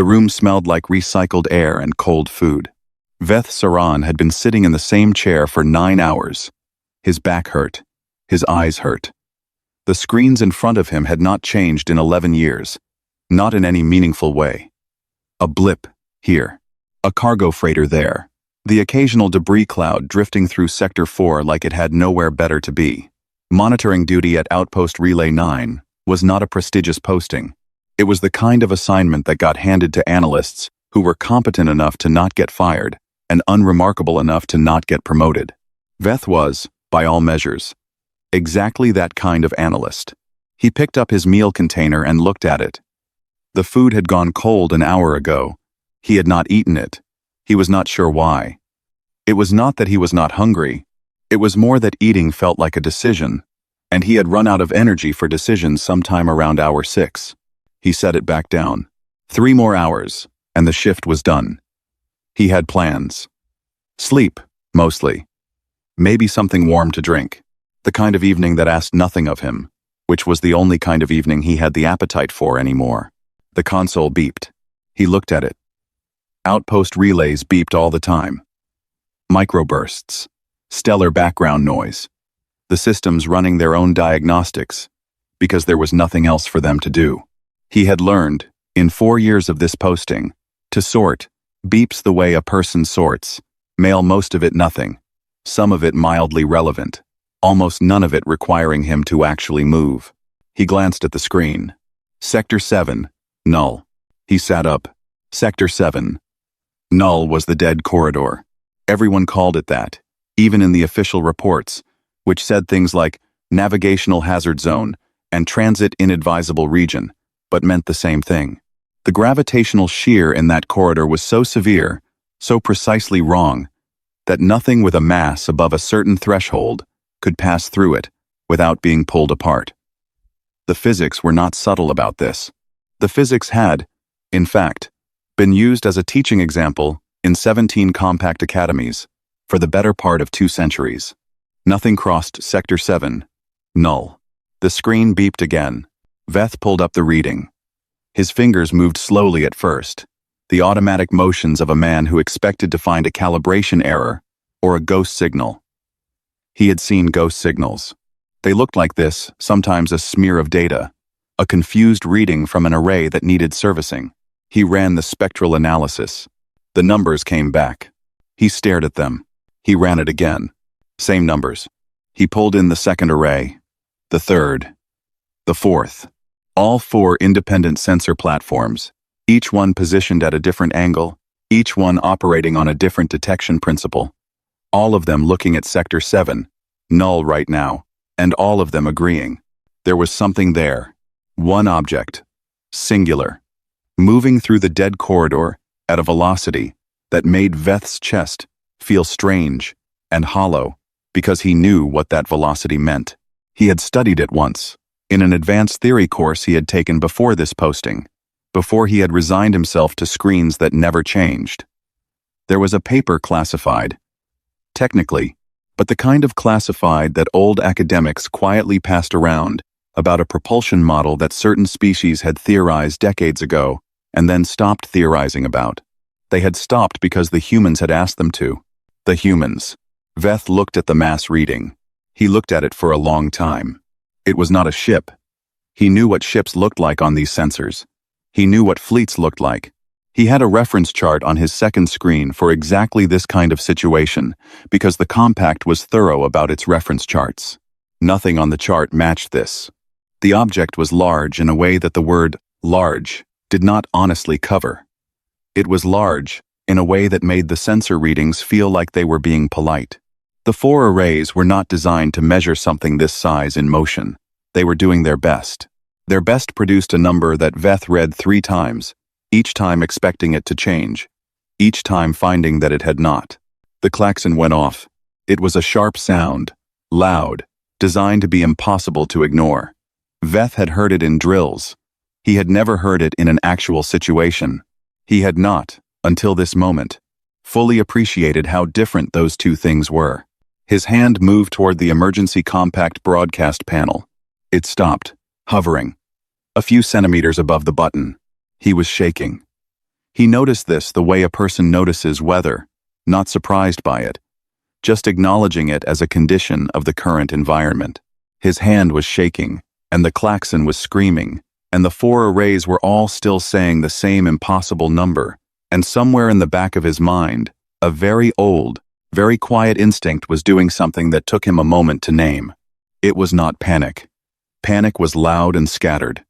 The room smelled like recycled air and cold food. Veth Saran had been sitting in the same chair for 9 hours. His back hurt. His eyes hurt. The screens in front of him had not changed in 11 years. Not in any meaningful way. A blip, here. A cargo freighter there. The occasional debris cloud drifting through Sector 4 like it had nowhere better to be. Monitoring duty at Outpost Relay 9 was not a prestigious posting. It was the kind of assignment that got handed to analysts who were competent enough to not get fired and unremarkable enough to not get promoted. Veth was, by all measures, exactly that kind of analyst. He picked up his meal container and looked at it. The food had gone cold an hour ago. He had not eaten it. He was not sure why. It was not that he was not hungry. It was more that eating felt like a decision, and he had run out of energy for decisions sometime around hour 6. He set it back down. 3 more hours, and the shift was done. He had plans. Sleep, mostly. Maybe something warm to drink. The kind of evening that asked nothing of him, which was the only kind of evening he had the appetite for anymore. The console beeped. He looked at it. Outpost relays beeped all the time. Microbursts. Stellar background noise. The systems running their own diagnostics, because there was nothing else for them to do. He had learned, in 4 years of this posting, to sort beeps the way a person sorts, mail most of it nothing, some of it mildly relevant, almost none of it requiring him to actually move. He glanced at the screen. Sector 7, null. He sat up. Sector 7. Null was the dead corridor. Everyone called it that, even in the official reports, which said things like navigational hazard zone and transit inadvisable region, but meant the same thing. The gravitational shear in that corridor was so severe, so precisely wrong, that nothing with a mass above a certain threshold could pass through it without being pulled apart. The physics were not subtle about this. The physics had, in fact, been used as a teaching example in 17 compact academies for the better part of 2 centuries. Nothing crossed Sector 7. Null. The screen beeped again. Veth pulled up the reading. His fingers moved slowly at first, the automatic motions of a man who expected to find a calibration error or a ghost signal. He had seen ghost signals. They looked like this, sometimes a smear of data, a confused reading from an array that needed servicing. He ran the spectral analysis. The numbers came back. He stared at them. He ran it again. Same numbers. He pulled in the second array, the third, the fourth. All 4 independent sensor platforms, each one positioned at a different angle, each one operating on a different detection principle. All of them looking at Sector 7, null right now, and all of them agreeing. There was something there. One object, singular, moving through the dead corridor at a velocity that made Veth's chest feel strange and hollow because he knew what that velocity meant. He had studied it once, in an advanced theory course he had taken before this posting, before he had resigned himself to screens that never changed. There was a paper classified, technically, but the kind of classified that old academics quietly passed around about a propulsion model that certain species had theorized decades ago and then stopped theorizing about. They had stopped because the humans had asked them to. The humans. Veth looked at the mass reading. He looked at it for a long time. It was not a ship. He knew what ships looked like on these sensors. He knew what fleets looked like. He had a reference chart on his second screen for exactly this kind of situation, because the compact was thorough about its reference charts. Nothing on the chart matched this. The object was large in a way that the word large did not honestly cover. It was large in a way that made the sensor readings feel like they were being polite. The 4 arrays were not designed to measure something this size in motion. They were doing their best. Their best produced a number that Veth read 3 times, each time expecting it to change, each time finding that it had not. The klaxon went off. It was a sharp sound, loud, designed to be impossible to ignore. Veth had heard it in drills. He had never heard it in an actual situation. He had not, until this moment, fully appreciated how different those 2 things were. His hand moved toward the emergency compact broadcast panel. It stopped, hovering, a few centimeters above the button. He was shaking. He noticed this the way a person notices weather, not surprised by it, just acknowledging it as a condition of the current environment. His hand was shaking, and the klaxon was screaming, and the four arrays were all still saying the same impossible number, and somewhere in the back of his mind, a very old, very quiet instinct was doing something that took him a moment to name. It was not panic. Panic was loud and scattered.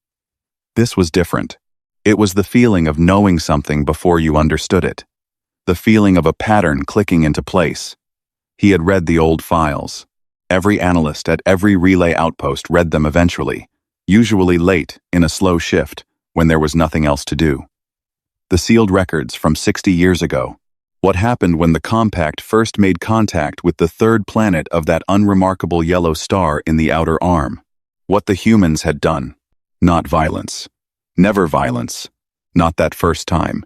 This was different. It was the feeling of knowing something before you understood it. The feeling of a pattern clicking into place. He had read the old files. Every analyst at every relay outpost read them eventually, usually late in a slow shift when there was nothing else to do. The sealed records from 60 years ago. What happened when the compact first made contact with the third planet of that unremarkable yellow star in the outer arm. What the humans had done. Not violence. Never violence. Not that first time.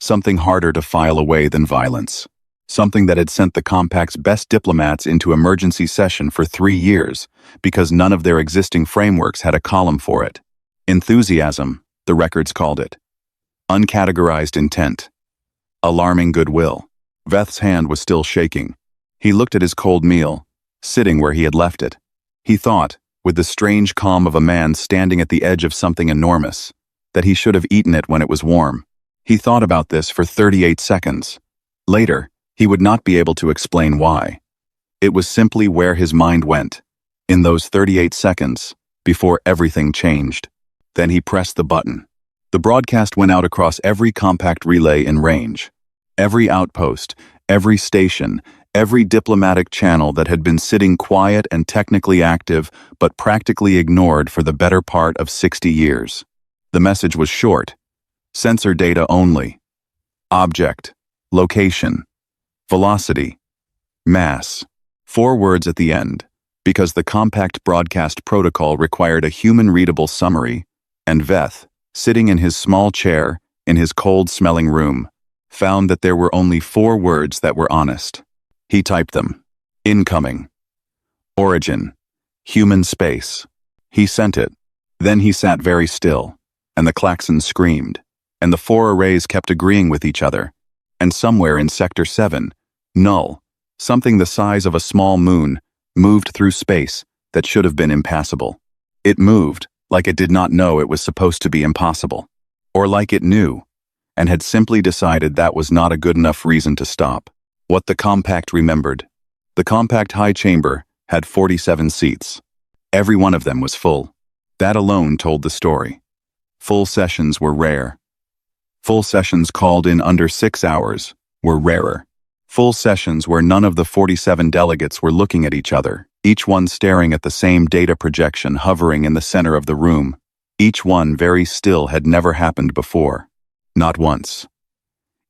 Something harder to file away than violence. Something that had sent the compact's best diplomats into emergency session for 3 years because none of their existing frameworks had a column for it. Enthusiasm, the records called it. Uncategorized intent. Alarming goodwill. Veth's hand was still shaking. He looked at his cold meal, sitting where he had left it. He thought, with the strange calm of a man standing at the edge of something enormous, that he should have eaten it when it was warm. He thought about this for 38 seconds. Later, he would not be able to explain why. It was simply where his mind went, in those 38 seconds, before everything changed. Then he pressed the button. The broadcast went out across every compact relay in range. Every outpost, every station, every diplomatic channel that had been sitting quiet and technically active but practically ignored for the better part of 60 years. The message was short. Sensor data only. Object. Location. Velocity. Mass. 4 words at the end, because the compact broadcast protocol required a human-readable summary, and Veth, sitting in his small chair, in his cold-smelling room, found that there were only 4 words that were honest. He typed them. Incoming. Origin. Human space. He sent it. Then he sat very still, and the klaxon screamed, and the 4 arrays kept agreeing with each other, and somewhere in Sector 7, null, something the size of a small moon, moved through space that should have been impassable. It moved, like it did not know it was supposed to be impossible, or like it knew, and had simply decided that was not a good enough reason to stop. What the compact remembered. The compact high chamber had 47 seats. Every one of them was full. That alone told the story. Full sessions were rare. Full sessions called in under 6 hours were rarer. Full sessions where none of the 47 delegates were looking at each other, each one staring at the same data projection hovering in the center of the room. Each one very still had never happened before. Not once.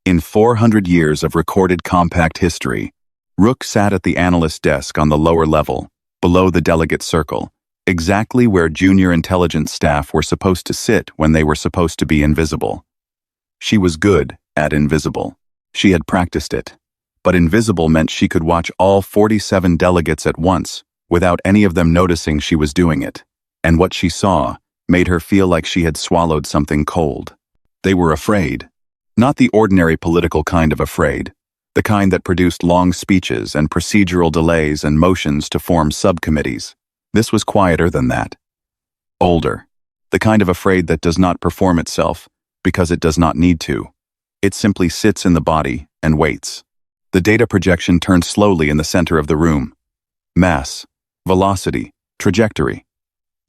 In 400 years of recorded compact history, Rook sat at the analyst desk on the lower level, below the delegate circle, exactly where junior intelligence staff were supposed to sit when they were supposed to be invisible. She was good at invisible. She had practiced it. But invisible meant she could watch all 47 delegates at once, without any of them noticing she was doing it. And what she saw made her feel like she had swallowed something cold. They were afraid. Not the ordinary political kind of afraid, the kind that produced long speeches and procedural delays and motions to form subcommittees. This was quieter than that. Older. The kind of afraid that does not perform itself because it does not need to. It simply sits in the body and waits. The data projection turned slowly in the center of the room. Mass, velocity, trajectory.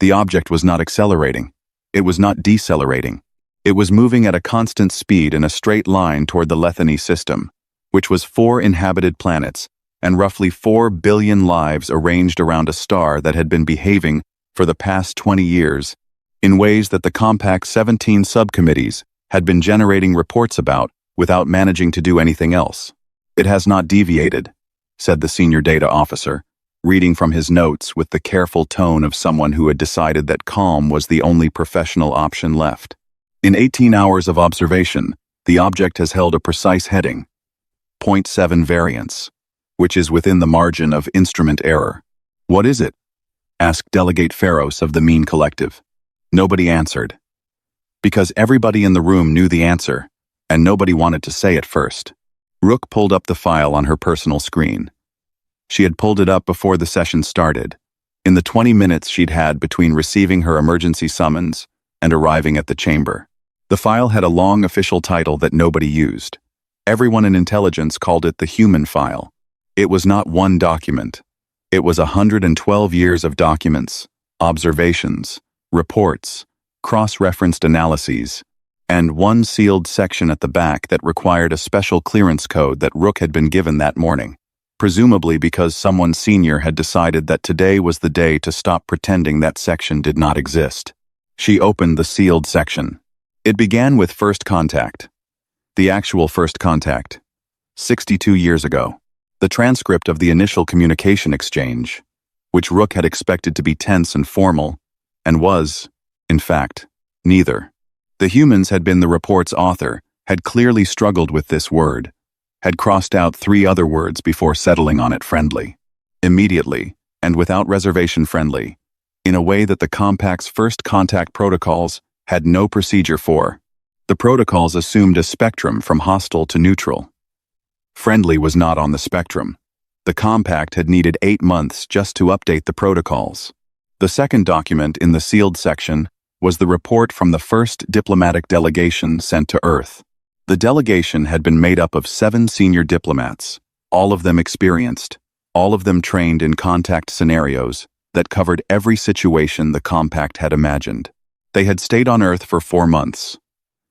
The object was not accelerating. It was not decelerating. It was moving at a constant speed in a straight line toward the Lethany system, which was 4 inhabited planets and roughly 4 billion lives arranged around a star that had been behaving for the past 20 years in ways that the compact 17 subcommittees had been generating reports about without managing to do anything else. It has not deviated, said the senior data officer, reading from his notes with the careful tone of someone who had decided that calm was the only professional option left. In 18 hours of observation, the object has held a precise heading, 0.7 variance, which is within the margin of instrument error. What is it? Asked Delegate Pharos of the Mean Collective. Nobody answered. Because everybody in the room knew the answer, and nobody wanted to say it first. Rook pulled up the file on her personal screen. She had pulled it up before the session started, in the 20 minutes she'd had between receiving her emergency summons and arriving at the chamber. The file had a long official title that nobody used. Everyone in intelligence called it the human file. It was not one document. It was 112 years of documents, observations, reports, cross-referenced analyses, and one sealed section at the back that required a special clearance code that Rook had been given that morning, presumably because someone senior had decided that today was the day to stop pretending that section did not exist. She opened the sealed section. It began with first contact. The actual first contact. 62 years ago. The transcript of the initial communication exchange, which Rook had expected to be tense and formal, and was, in fact, neither. The humans had been the report's author, had clearly struggled with this word, had crossed out 3 other words before settling on it friendly. Immediately, and without reservation friendly, in a way that the Compact's first contact protocols had no procedure for. The protocols assumed a spectrum from hostile to neutral. Friendly was not on the spectrum. The Compact had needed 8 months just to update the protocols. The second document in the sealed section was the report from the first diplomatic delegation sent to Earth. The delegation had been made up of 7 senior diplomats, all of them experienced, all of them trained in contact scenarios that covered every situation the Compact had imagined. They had stayed on Earth for 4 months.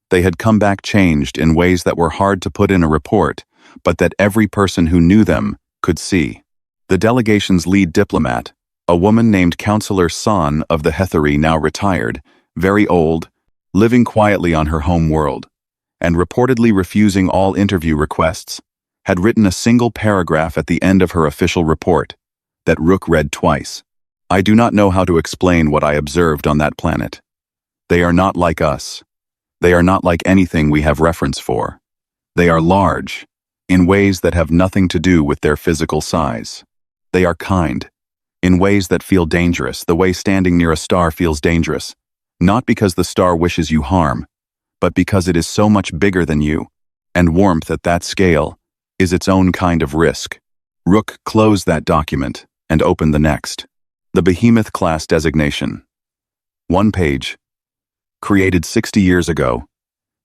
They had come back changed in ways that were hard to put in a report, but that every person who knew them could see. The delegation's lead diplomat, a woman named Counselor San of the Hetheri, now retired, very old, living quietly on her home world, and reportedly refusing all interview requests, had written a single paragraph at the end of her official report that Rook read twice. I do not know how to explain what I observed on that planet. They are not like us. They are not like anything we have reference for. They are large, in ways that have nothing to do with their physical size. They are kind, in ways that feel dangerous, the way standing near a star feels dangerous, not because the star wishes you harm, but because it is so much bigger than you, and warmth at that scale is its own kind of risk. Rook closed that document and opened the next. The Behemoth class designation. 1 page. Created 60 years ago.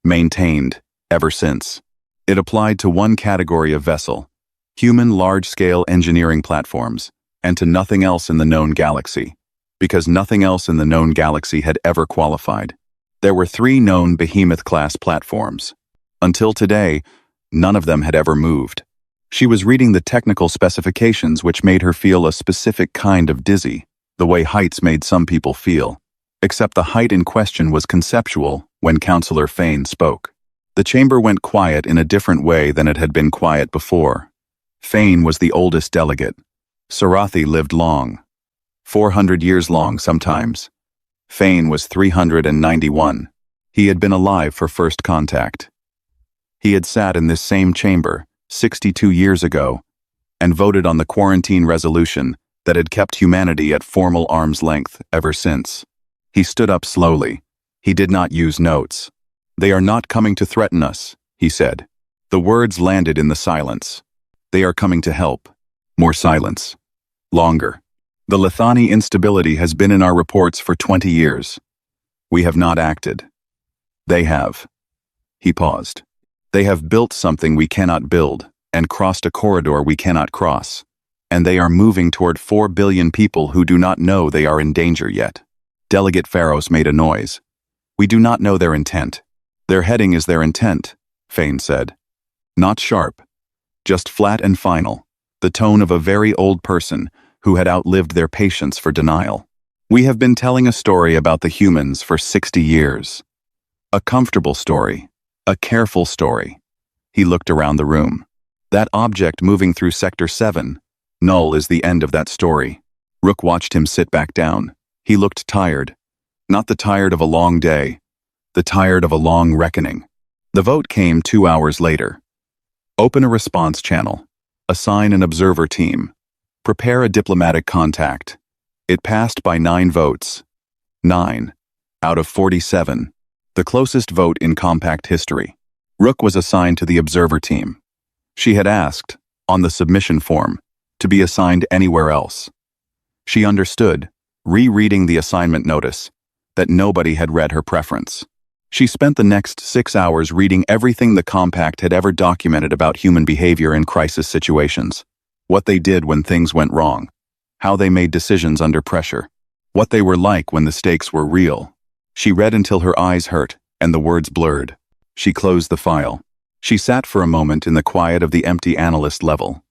Maintained ever since. It applied to one category of vessel, human large-scale engineering platforms, and to nothing else in the known galaxy, because nothing else in the known galaxy had ever qualified. There were 3 known Behemoth-class platforms. Until today, none of them had ever moved. She was reading the technical specifications, which made her feel a specific kind of dizzy, the way heights made some people feel. Except the height in question was conceptual when Counselor Fane spoke. The chamber went quiet in a different way than it had been quiet before. Fane was the oldest delegate. Sarathi lived long. 400 years long sometimes. Fane was 391. He had been alive for first contact. He had sat in this same chamber 62 years ago and voted on the quarantine resolution that had kept humanity at formal arm's length ever since. He stood up slowly. He did not use notes. They are not coming to threaten us, he said. The words landed in the silence. They are coming to help. More silence. Longer. The Lithani instability has been in our reports for 20 years. We have not acted. They have. He paused. They have built something we cannot build, and crossed a corridor we cannot cross. And they are moving toward 4 billion people who do not know they are in danger yet. Delegate Pharos made a noise. We do not know their intent. Their heading is their intent, Fane said. Not sharp. Just flat and final. The tone of a very old person who had outlived their patience for denial. We have been telling a story about the humans for 60 years. A comfortable story. A careful story. He looked around the room. That object moving through Sector 7. Null is the end of that story. Rook watched him sit back down. He looked tired. Not the tired of a long day. The tired of a long reckoning. The vote came 2 hours later. Open a response channel. Assign an observer team. Prepare a diplomatic contact. It passed by 9 votes. 9 out of 47. The closest vote in Compact history. Rook was assigned to the observer team. She had asked, on the submission form, to be assigned anywhere else. She understood, rereading the assignment notice, that nobody had read her preference. She spent the next 6 hours reading everything the Compact had ever documented about human behavior in crisis situations. What they did when things went wrong. How they made decisions under pressure. What they were like when the stakes were real. She read until her eyes hurt and the words blurred. She closed the file. She sat for a moment in the quiet of the empty analyst level.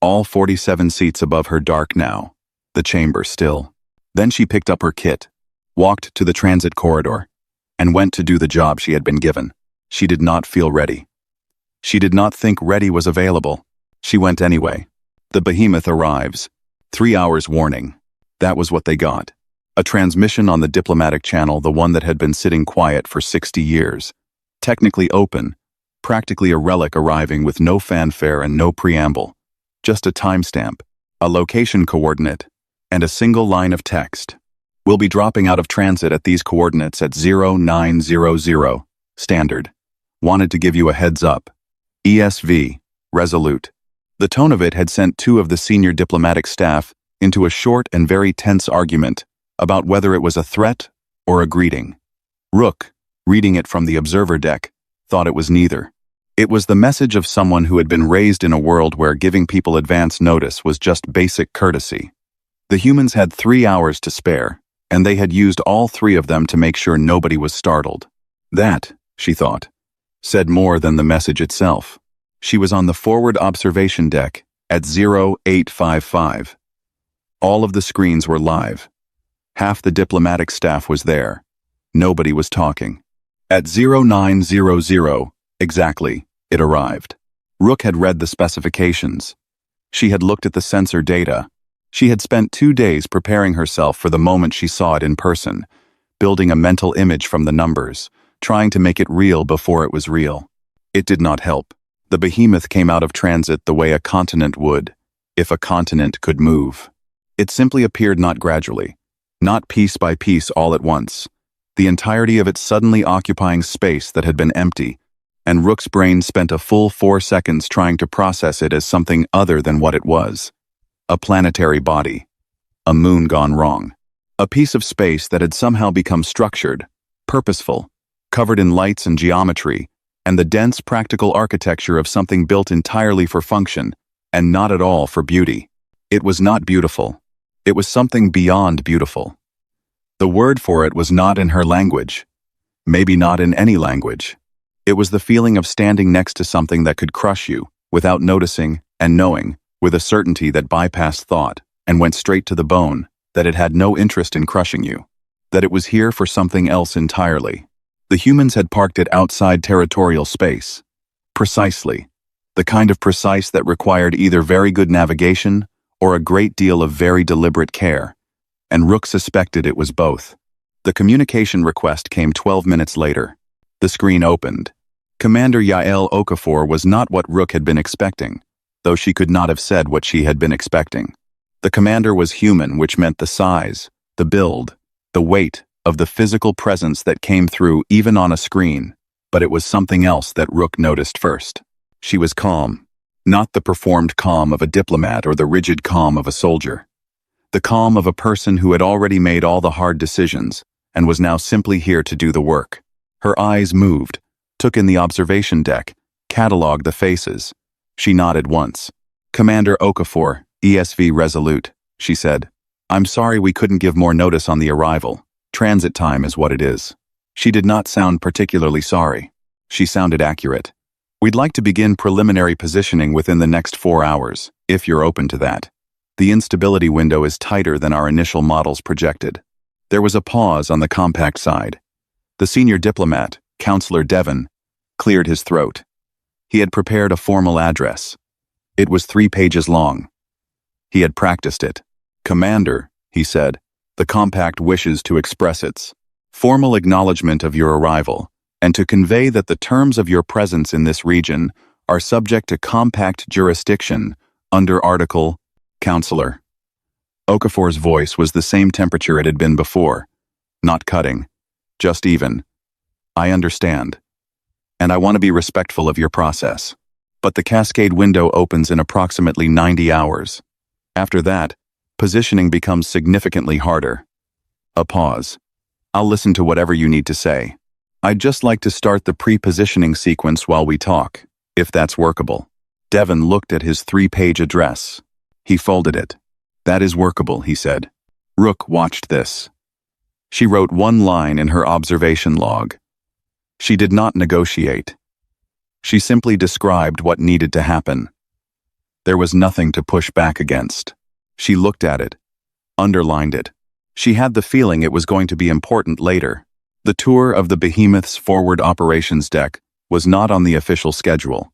All 47 seats above her dark now. The chamber still. Then she picked up her kit, walked to the transit corridor, and went to do the job she had been given. She did not feel ready. She did not think ready was available. She went anyway. The Behemoth arrives. 3 hours warning. That was what they got. A transmission on the diplomatic channel, the one that had been sitting quiet for 60 years. Technically open, practically a relic arriving with no fanfare and no preamble. Just a timestamp, a location coordinate, and a single line of text. We'll be dropping out of transit at these coordinates at 0900. Standard. Wanted to give you a heads up. ESV. Resolute. The tone of it had sent 2 of the senior diplomatic staff into a short and very tense argument about whether it was a threat or a greeting. Rook, reading it from the observer deck, thought it was neither. It was the message of someone who had been raised in a world where giving people advance notice was just basic courtesy. The humans had 3 hours to spare, and they had used all 3 of them to make sure nobody was startled. That, she thought, said more than the message itself. She was on the forward observation deck at 0855. All of the screens were live. Half the diplomatic staff was there. Nobody was talking. At 0900, exactly, it arrived. Rook had read the specifications. She had looked at the sensor data. She had spent 2 days preparing herself for the moment she saw it in person, building a mental image from the numbers, trying to make it real before it was real. It did not help. The Behemoth came out of transit the way a continent would, if a continent could move. It simply appeared, not gradually, not piece by piece all at once, the entirety of it suddenly occupying space that had been empty, and Rook's brain spent a full 4 seconds trying to process it as something other than what it was. A planetary body. A moon gone wrong. A piece of space that had somehow become structured, purposeful, covered in lights and geometry, and the dense practical architecture of something built entirely for function, and not at all for beauty. It was not beautiful. It was something beyond beautiful. The word for it was not in her language. Maybe not in any language. It was the feeling of standing next to something that could crush you, without noticing and knowing, with a certainty that bypassed thought, and went straight to the bone, that it had no interest in crushing you. That it was here for something else entirely. The humans had parked it outside territorial space. Precisely. The kind of precise that required either very good navigation or a great deal of very deliberate care. And Rook suspected it was both. The communication request came 12 minutes later. The screen opened. Commander Yael Okafor was not what Rook had been expecting, though she could not have said what she had been expecting. The commander was human, which meant the size, the build, the weight of the physical presence that came through even on a screen, but it was something else that Rook noticed first. She was calm, not the performed calm of a diplomat or the rigid calm of a soldier. The calm of a person who had already made all the hard decisions and was now simply here to do the work. Her eyes moved, took in the observation deck, catalogued the faces. She nodded once. Commander Okafor, ESV Resolute, she said. I'm sorry we couldn't give more notice on the arrival. Transit time is what it is. She did not sound particularly sorry. She sounded accurate. We'd like to begin preliminary positioning within the next 4 hours, if you're open to that. The instability window is tighter than our initial models projected. There was a pause on the compact side. The senior diplomat, Counselor Devon, cleared his throat. He had prepared a formal address. It was 3 pages long. He had practiced it. Commander, he said, the compact wishes to express its formal acknowledgement of your arrival, and to convey that the terms of your presence in this region are subject to compact jurisdiction under Article Counselor. Okafor's voice was the same temperature it had been before, not cutting, just even. I understand. and I want to be respectful of your process. But the cascade window opens in approximately 90 hours. After that, positioning becomes significantly harder. A pause. I'll listen to whatever you need to say. I'd just like to start the pre-positioning sequence while we talk, if that's workable. Devon looked at his 3-page address. He folded it. That is workable, he said. Rook watched this. She wrote one line in her observation log. She did not negotiate. She simply described what needed to happen. There was nothing to push back against. She looked at it, underlined it. She had the feeling it was going to be important later. The tour of the Behemoth's forward operations deck was not on the official schedule.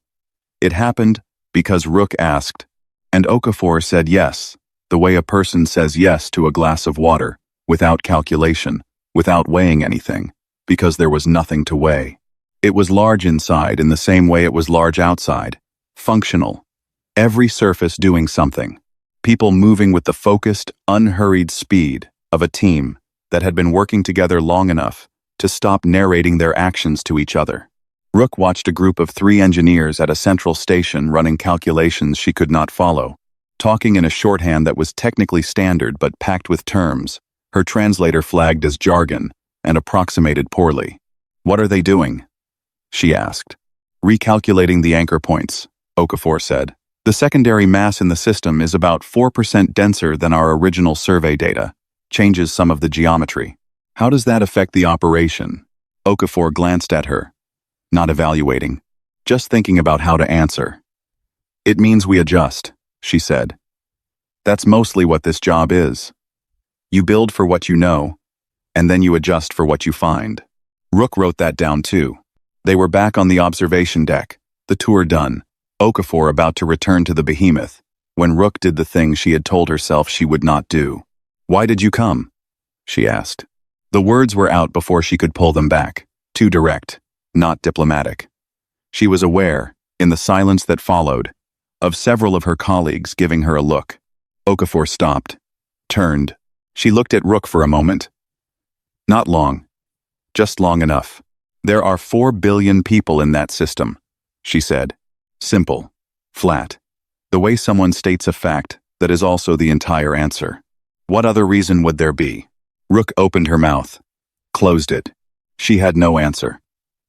It happened because Rook asked, and Okafor said yes, the way a person says yes to a glass of water, without calculation, without weighing anything, because there was nothing to weigh. It was large inside in the same way it was large outside. Functional. Every surface doing something. People moving with the focused, unhurried speed of a team that had been working together long enough to stop narrating their actions to each other. Rook watched a group of 3 engineers at a central station running calculations she could not follow, talking in a shorthand that was technically standard but packed with terms. Her translator flagged as jargon and approximated poorly. What are they doing? She asked. Recalculating the anchor points, Okafor said. The secondary mass in the system is about 4% denser than our original survey data. Changes some of the geometry. How does that affect the operation? Okafor glanced at her. Not evaluating. Just thinking about how to answer. It means we adjust, she said. That's mostly what this job is. You build for what you know, and then you adjust for what you find. Rook wrote that down too. They were back on the observation deck, the tour done, Okafor about to return to the Behemoth, when Rook did the thing she had told herself she would not do. Why did you come? She asked. The words were out before she could pull them back, too direct, not diplomatic. She was aware, in the silence that followed, of several of her colleagues giving her a look. Okafor stopped, turned. She looked at Rook for a moment. Not long. Just long enough. There are 4 billion people in that system, she said. Simple. Flat. The way someone states a fact that is also the entire answer. What other reason would there be? Rook opened her mouth, closed it. She had no answer.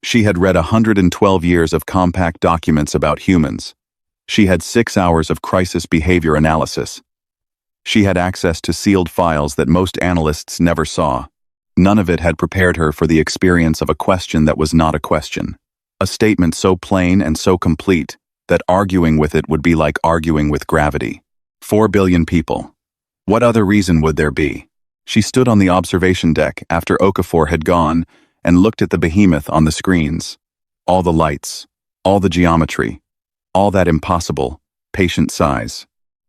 She had read 112 years of compact documents about humans. She had 6 hours of crisis behavior analysis. She had access to sealed files that most analysts never saw. None of it had prepared her for the experience of a question that was not a question. A statement so plain and so complete that arguing with it would be like arguing with gravity. 4 billion people. What other reason would there be? She stood on the observation deck after Okafor had gone and looked at the Behemoth on the screens. All the lights, all the geometry, all that impossible, patient size.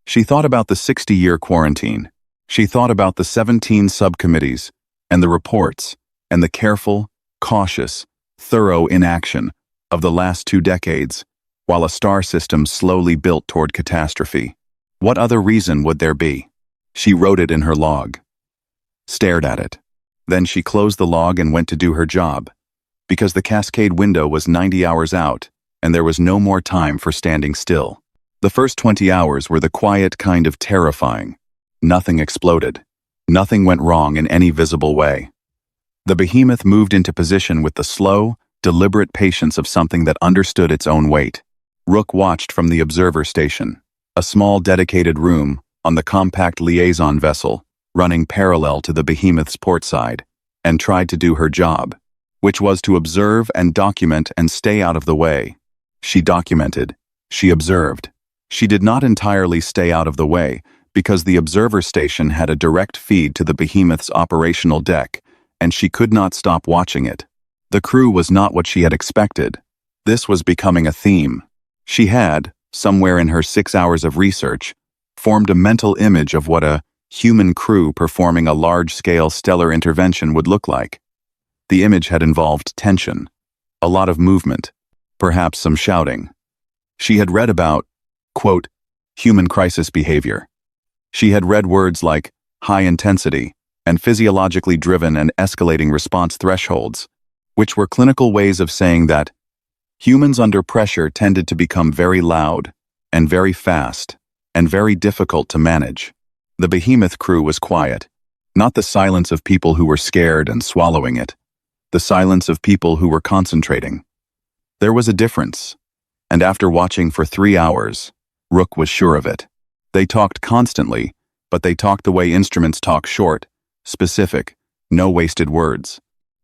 She thought about the 60-year quarantine. She thought about the 17 subcommittees and the reports and the careful, cautious, thorough inaction of the last 2 decades while a star system slowly built toward catastrophe. What other reason would there be? She wrote it in her log. Stared at it. Then she closed the log and went to do her job, because the cascade window was 90 hours out, and there was no more time for standing still. The first 20 hours were the quiet kind of terrifying. Nothing exploded. Nothing went wrong in any visible way. The Behemoth moved into position with the slow, deliberate patience of something that understood its own weight. Rook watched from the observer station, a small dedicated room on the compact liaison vessel running parallel to the Behemoth's port side, and tried to do her job, which was to observe and document and stay out of the way. She documented. She observed. She did not entirely stay out of the way because the observer station had a direct feed to the Behemoth's operational deck, and she could not stop watching it. The crew was not what she had expected. This was becoming a theme. She had, somewhere in her 6 hours of research, formed a mental image of what a human crew performing a large-scale stellar intervention would look like. The image had involved tension, a lot of movement, perhaps some shouting. She had read about, quote, human crisis behavior. She had read words like high intensity and physiologically driven and escalating response thresholds, which were clinical ways of saying that Humans under pressure tended to become very loud, and very fast, and very difficult to manage. The Behemoth crew was quiet, not the silence of people who were scared and swallowing it, the silence of people who were concentrating. There was a difference, and after watching for 3 hours, Rook was sure of it. They talked constantly, but they talked the way instruments talk: short, specific, no wasted words.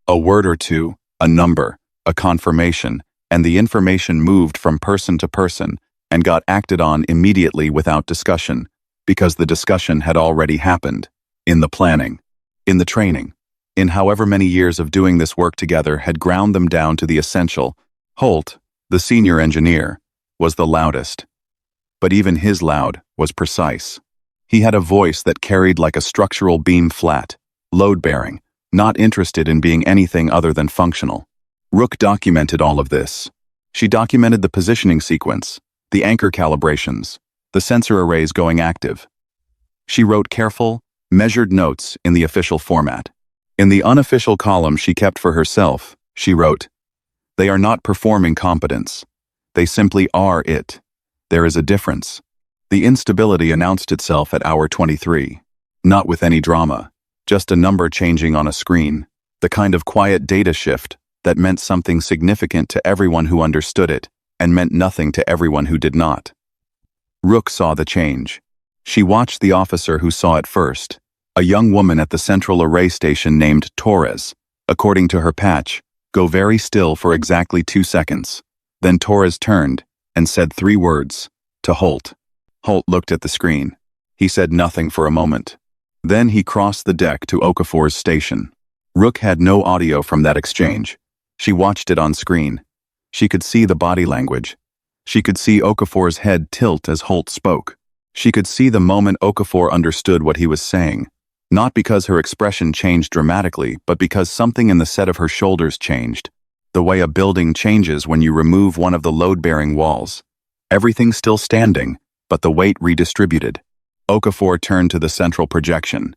A word or two, a number, a confirmation, and the information moved from person to person and got acted on immediately without discussion, because the discussion had already happened, in the planning, in the training, in however many years of doing this work together had ground them down to the essential. Holt, the senior engineer, was the loudest. But even his loud was precise. He had a voice that carried like a structural beam, flat, load-bearing, not interested in being anything other than functional. Rook documented all of this. She documented the positioning sequence, the anchor calibrations, the sensor arrays going active. She wrote careful, measured notes in the official format. In the unofficial column she kept for herself, she wrote, "They are not performing competence. They simply are it. There is a difference." The instability announced itself at hour 23. Not with any drama, just a number changing on a screen, the kind of quiet data shift that meant something significant to everyone who understood it and meant nothing to everyone who did not. Rook saw the change. She watched the officer who saw it first, a young woman at the central array station named Torres, according to her patch, go very still for exactly 2 seconds. Then Torres turned and said 3 words, to Holt. Holt looked at the screen. He said nothing for a moment. Then he crossed the deck to Okafor's station. Rook had no audio from that exchange. She watched it on screen. She could see the body language. She could see Okafor's head tilt as Holt spoke. She could see the moment Okafor understood what he was saying, not because her expression changed dramatically, but because something in the set of her shoulders changed, the way a building changes when you remove one of the load-bearing walls. Everything still standing, but the weight redistributed. Okafor turned to the central projection.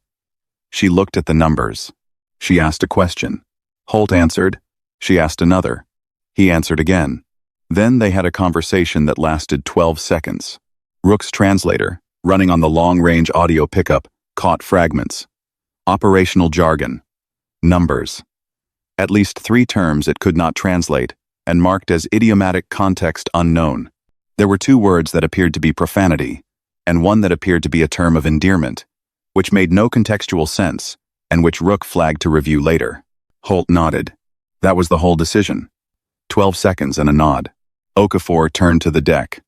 She looked at the numbers. She asked a question. Holt answered. She asked another. He answered again. Then they had a conversation that lasted 12 seconds. Rook's translator, running on the long-range audio pickup, caught fragments. Operational jargon. Numbers. At least 3 terms it could not translate, and marked as idiomatic context unknown. There were 2 words that appeared to be profanity, and one that appeared to be a term of endearment, which made no contextual sense, and which Rook flagged to review later. Holt nodded. That was the whole decision. 12 seconds and a nod. Okafor turned to the deck.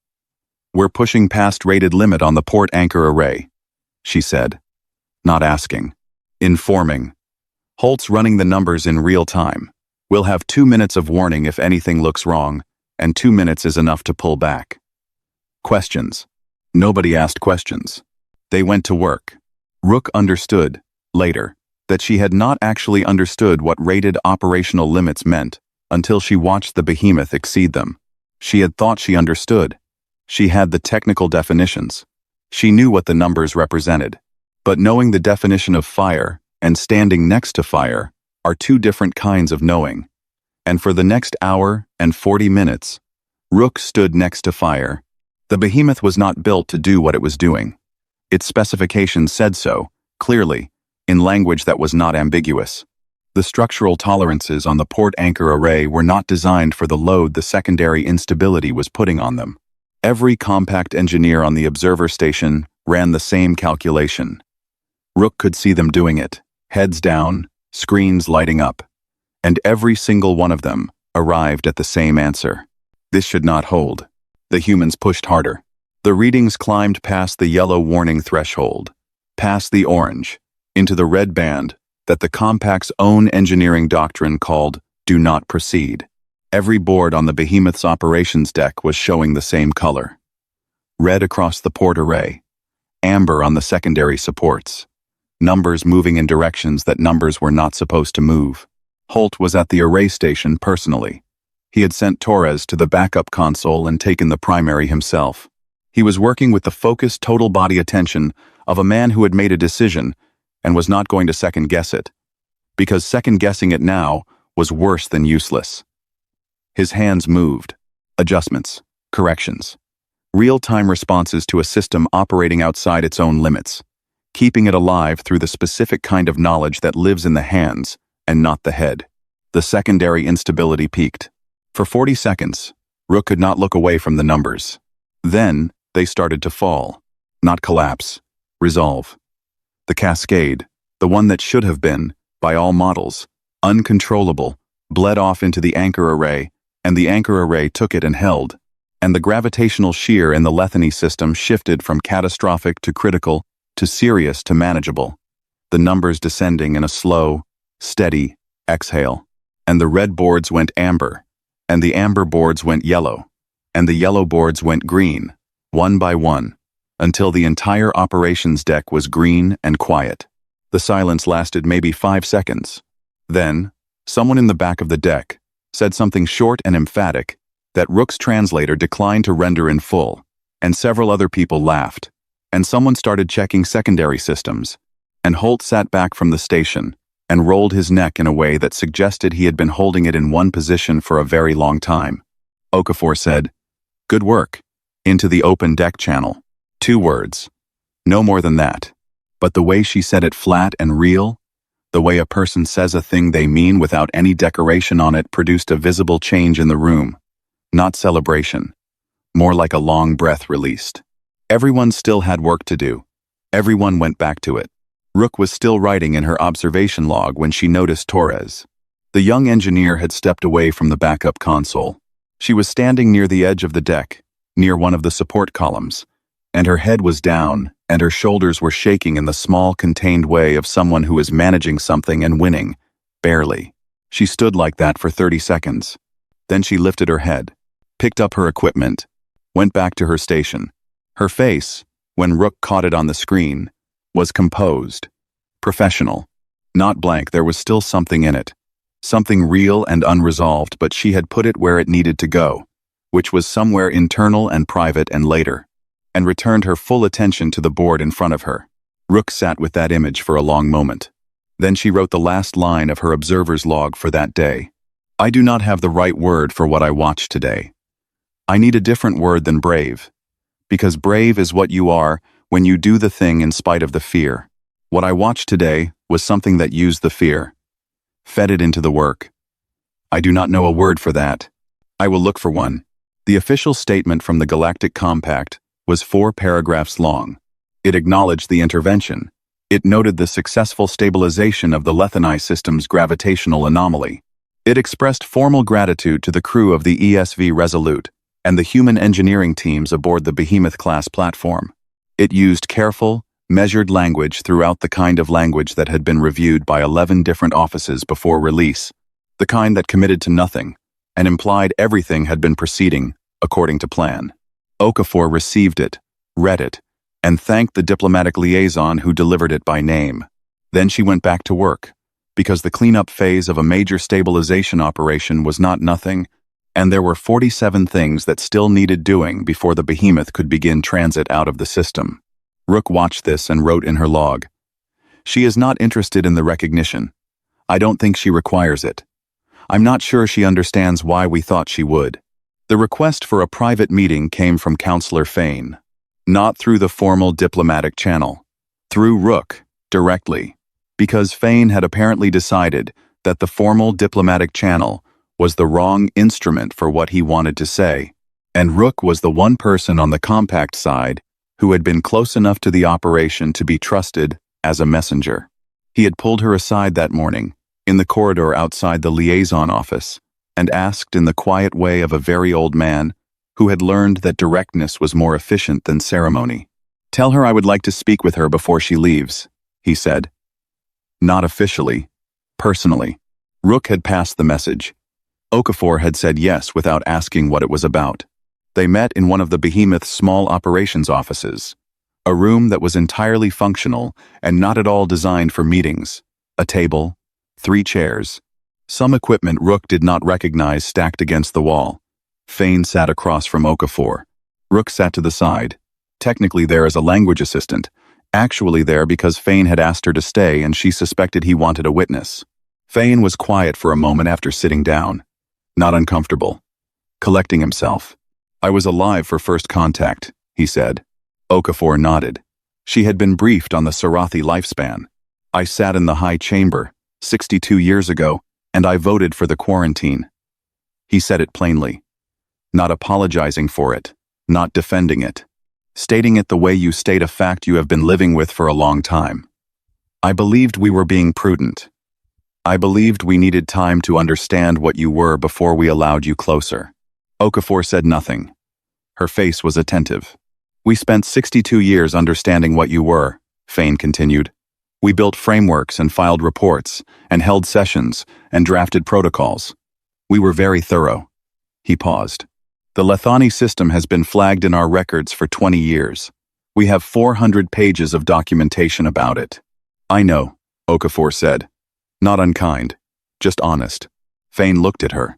"We're pushing past rated limit on the port anchor array," she said. Not asking. Informing. "Holt's running the numbers in real time. We'll have 2 minutes of warning if anything looks wrong, and 2 minutes is enough to pull back." Questions. Nobody asked questions. They went to work. Rook understood, later, that she had not actually understood what rated operational limits meant until she watched the Behemoth exceed them. She had thought she understood. She had the technical definitions. She knew what the numbers represented. But knowing the definition of fire and standing next to fire are 2 different kinds of knowing. And for the next hour and 40 minutes, Rook stood next to fire. The Behemoth was not built to do what it was doing. Its specifications said so, clearly, in language that was not ambiguous. The structural tolerances on the port anchor array were not designed for the load the secondary instability was putting on them. Every compact engineer on the observer station ran the same calculation. Rook could see them doing it, heads down, screens lighting up. And every single one of them arrived at the same answer. This should not hold. The humans pushed harder. The readings climbed past the yellow warning threshold, past the orange, into the red band that the compact's own engineering doctrine called "do not proceed." Every board on the Behemoth's operations deck was showing the same color. Red across the port array, amber on the secondary supports, numbers moving in directions that numbers were not supposed to move. Holt was at the array station personally. He had sent Torres to the backup console and taken the primary himself. He was working with the focused total body attention of a man who had made a decision and was not going to second-guess it, because second-guessing it now was worse than useless. His hands moved. Adjustments. Corrections. Real-time responses to a system operating outside its own limits, keeping it alive through the specific kind of knowledge that lives in the hands and not the head. The secondary instability peaked. For 40 seconds, Rook could not look away from the numbers. Then, they started to fall. Not collapse. Resolve. The cascade, the one that should have been, by all models, uncontrollable, bled off into the anchor array, and the anchor array took it and held. And the gravitational shear in the Lethany system shifted from catastrophic to critical, to serious to manageable. The numbers descending in a slow, steady exhale. And the red boards went amber, and the amber boards went yellow, and the yellow boards went green, one by one, until the entire operations deck was green and quiet. The silence lasted maybe 5 seconds. Then, someone in the back of the deck said something short and emphatic that Rook's translator declined to render in full, and several other people laughed, and someone started checking secondary systems, and Holt sat back from the station and rolled his neck in a way that suggested he had been holding it in one position for a very long time. Okafor said, "Good work," into the open deck channel. 2 words. No more than that. But the way she said it flat and real, the way a person says a thing they mean without any decoration on it, produced a visible change in the room. Not celebration. More like a long breath released. Everyone still had work to do. Everyone went back to it. Rook was still writing in her observation log when she noticed Torres. The young engineer had stepped away from the backup console. She was standing near the edge of the deck, near one of the support columns, and her head was down, and her shoulders were shaking in the small, contained way of someone who is managing something and winning, barely. She stood like that for 30 seconds. Then she lifted her head, picked up her equipment, went back to her station. Her face, when Rook caught it on the screen, was composed, professional, not blank. There was still something in it, something real and unresolved, but she had put it where it needed to go, which was somewhere internal and private and later, and returned her full attention to the board in front of her. Rook sat with that image for a long moment. Then she wrote the last line of her observer's log for that day. "I do not have the right word for what I watched today. I need a different word than brave, because brave is what you are when you do the thing in spite of the fear. What I watched today was something that used the fear, fed it into the work. I do not know a word for that. I will look for one." The official statement from the Galactic Compact was 4 paragraphs long. It acknowledged the intervention. It noted the successful stabilization of the Lethany system's gravitational anomaly. It expressed formal gratitude to the crew of the ESV Resolute and the human engineering teams aboard the Behemoth-class platform. It used careful, measured language throughout, the kind of language that had been reviewed by 11 different offices before release, the kind that committed to nothing and implied everything had been proceeding according to plan. Okafor received it, read it, and thanked the diplomatic liaison who delivered it by name. Then she went back to work, because the cleanup phase of a major stabilization operation was not nothing, and there were 47 things that still needed doing before the Behemoth could begin transit out of the system. Rook watched this and wrote in her log, "She is not interested in the recognition. I don't think she requires it. I'm not sure she understands why we thought she would." The request for a private meeting came from Counselor Fane, not through the formal diplomatic channel, through Rook, directly, because Fane had apparently decided that the formal diplomatic channel was the wrong instrument for what he wanted to say, and Rook was the one person on the compact side who had been close enough to the operation to be trusted as a messenger. He had pulled her aside that morning, in the corridor outside the liaison office, and asked in the quiet way of a very old man who had learned that directness was more efficient than ceremony. "Tell her I would like to speak with her before she leaves," he said. Not officially, personally. Rook had passed the message. Okafor had said yes without asking what it was about. They met in one of the Behemoth's small operations offices, a room that was entirely functional and not at all designed for meetings. A table, 3 chairs, some equipment Rook did not recognize stacked against the wall. Fane sat across from Okafor. Rook sat to the side. Technically there as a language assistant, actually there because Fane had asked her to stay and she suspected he wanted a witness. Fane was quiet for a moment after sitting down. Not uncomfortable. collecting himself. I was alive for first contact, he said. Okafor nodded. She had been briefed on the Sarathi lifespan. I sat in the high chamber, 62 years ago, and I voted for the quarantine. He said it plainly. Not apologizing for it, not defending it. Stating it the way you state a fact you have been living with for a long time. I believed we were being prudent. I believed we needed time to understand what you were before we allowed you closer. Okafor said nothing. Her face was attentive. We spent 62 years understanding what you were, Fane continued. We built frameworks and filed reports, and held sessions, and drafted protocols. We were very thorough. He paused. The Lethani system has been flagged in our records for 20 years. We have 400 pages of documentation about it. I know, Okafor said. Not unkind, just honest. Fane looked at her.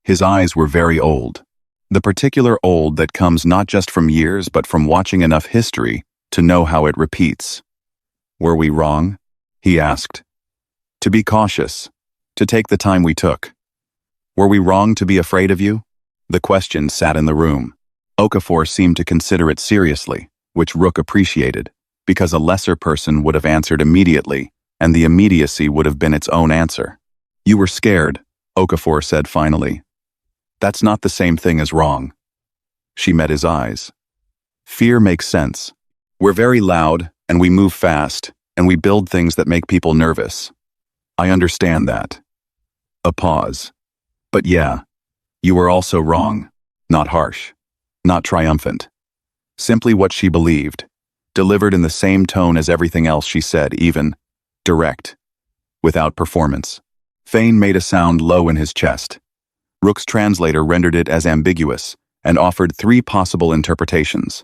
His eyes were very old. The particular old that comes not just from years but from watching enough history to know how it repeats. Were we wrong? He asked. To be cautious, to take the time we took. Were we wrong to be afraid of you? The question sat in the room. Okafor seemed to consider it seriously, which Rook appreciated, because a lesser person would have answered immediately, and the immediacy would have been its own answer. You were scared, Okafor said finally. That's not the same thing as wrong. She met his eyes. Fear makes sense. We're very loud, and we move fast, and we build things that make people nervous. I understand that. A pause. But yeah, you were also wrong. Not harsh. Not triumphant. Simply what she believed, delivered in the same tone as everything else she said, even direct, without performance. Fane made a sound low in his chest. Rook's translator rendered it as ambiguous and offered 3 possible interpretations.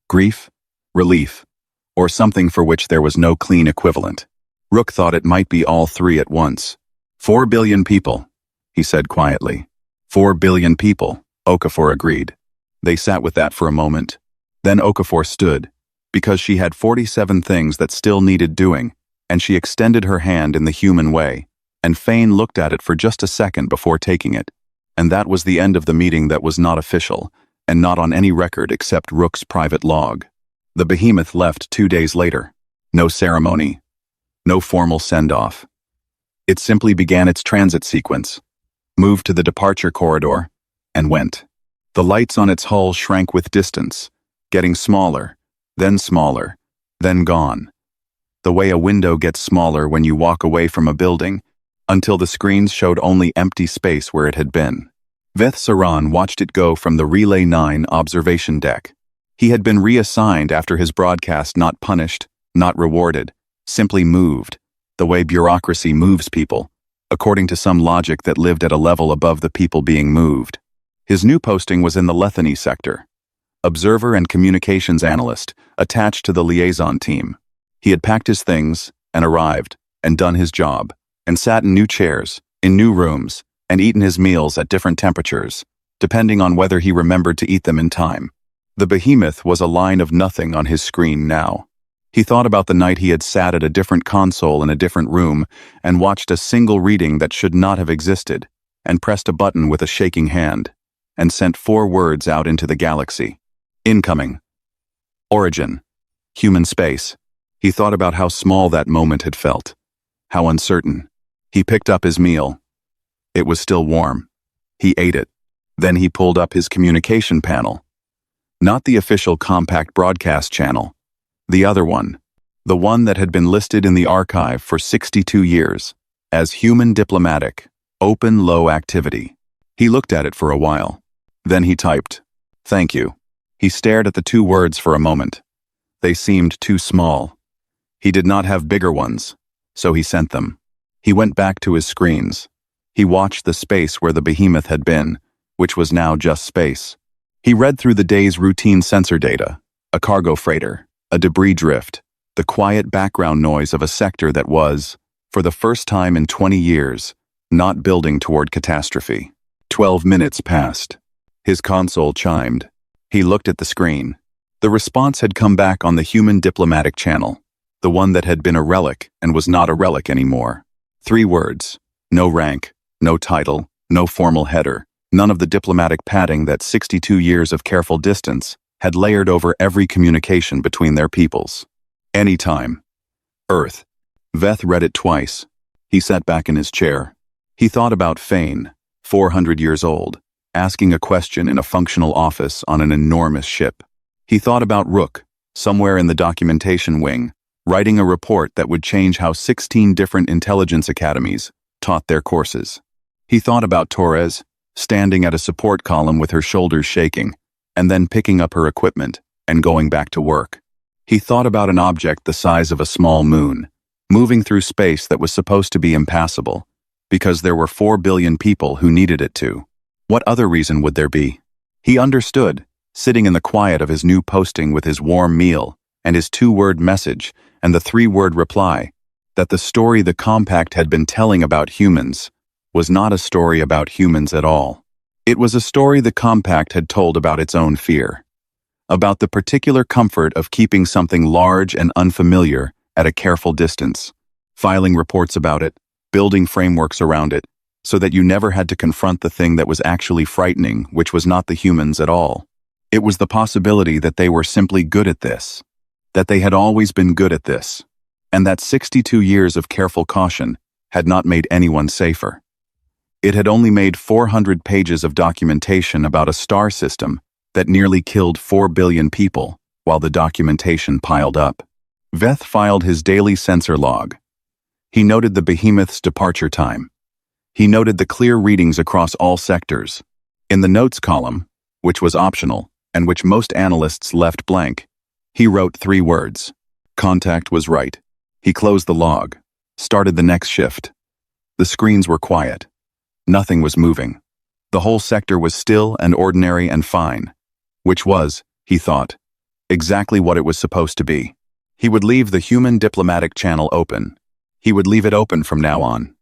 Grief, relief, or something for which there was no clean equivalent. Rook thought it might be all 3 at once. 4 billion people, he said quietly. 4 billion people, Okafor agreed. They sat with that for a moment. Then Okafor stood, because she had 47 things that still needed doing, and she extended her hand in the human way, and Fane looked at it for just a second before taking it. And that was the end of the meeting that was not official, and not on any record except Rook's private log. The Behemoth left 2 days later. No ceremony. No formal send-off. It simply began its transit sequence, moved to the departure corridor, and went. The lights on its hull shrank with distance, getting smaller, then gone. The way a window gets smaller when you walk away from a building, until the screens showed only empty space where it had been. Veth Saran watched it go from the Relay 9 observation deck. He had been reassigned after his broadcast, not punished, not rewarded, simply moved, the way bureaucracy moves people, according to some logic that lived at a level above the people being moved. His new posting was in the Lethany sector. Observer and communications analyst, attached to the liaison team. He had packed his things, and arrived, and done his job, and sat in new chairs, in new rooms, and eaten his meals at different temperatures, depending on whether he remembered to eat them in time. The Behemoth was a line of nothing on his screen now. He thought about the night he had sat at a different console in a different room and watched a single reading that should not have existed, and pressed a button with a shaking hand, and sent 4 words out into the galaxy. Incoming. Origin. Human space. He thought about how small that moment had felt. How uncertain. He picked up his meal. It was still warm. He ate it. Then he pulled up his communication panel. Not the official compact broadcast channel. The other one. The one that had been listed in the archive for 62 years as human diplomatic, open low activity. He looked at it for a while. Then he typed, "Thank you." He stared at the 2 words for a moment. They seemed too small. He did not have bigger ones, so he sent them. He went back to his screens. He watched the space where the Behemoth had been, which was now just space. He read through the day's routine sensor data, a cargo freighter, a debris drift, the quiet background noise of a sector that was, for the first time in 20 years, not building toward catastrophe. 12 minutes passed. His console chimed. He looked at the screen. The response had come back on the human diplomatic channel, the one that had been a relic and was not a relic anymore. 3 words. No rank, no title, no formal header, None of the diplomatic padding that 62 years of careful distance had layered over every communication between their peoples. Anytime. Earth. Veth read it twice. He sat back in his chair. He thought about Fane, 400 years old, asking a question in a functional office on an enormous ship. He thought about Rook, somewhere in the documentation wing, writing a report that would change how 16 different intelligence academies taught their courses. He thought about Torres, standing at a support column with her shoulders shaking, and then picking up her equipment and going back to work. He thought about an object the size of a small moon, moving through space that was supposed to be impassable, because there were 4 billion people who needed it to. What other reason would there be? He understood, sitting in the quiet of his new posting with his warm meal and his 2-word message and the 3-word reply, that the story the Compact had been telling about humans was not a story about humans at all. It was a story the Compact had told about its own fear, about the particular comfort of keeping something large and unfamiliar at a careful distance, filing reports about it, building frameworks around it, so that you never had to confront the thing that was actually frightening, which was not the humans at all. It was the possibility that they were simply good at this, that they had always been good at this, and that 62 years of careful caution had not made anyone safer. It had only made 400 pages of documentation about a star system that nearly killed 4 billion people while the documentation piled up. Veth filed his daily sensor log. He noted the Behemoth's departure time. He noted the clear readings across all sectors. In the notes column, which was optional and which most analysts left blank, he wrote 3 words. Contact was right. He closed the log, started the next shift. The screens were quiet. Nothing was moving. The whole sector was still and ordinary and fine, which was, he thought, exactly what it was supposed to be. He would leave the human diplomatic channel open. He would leave it open from now on.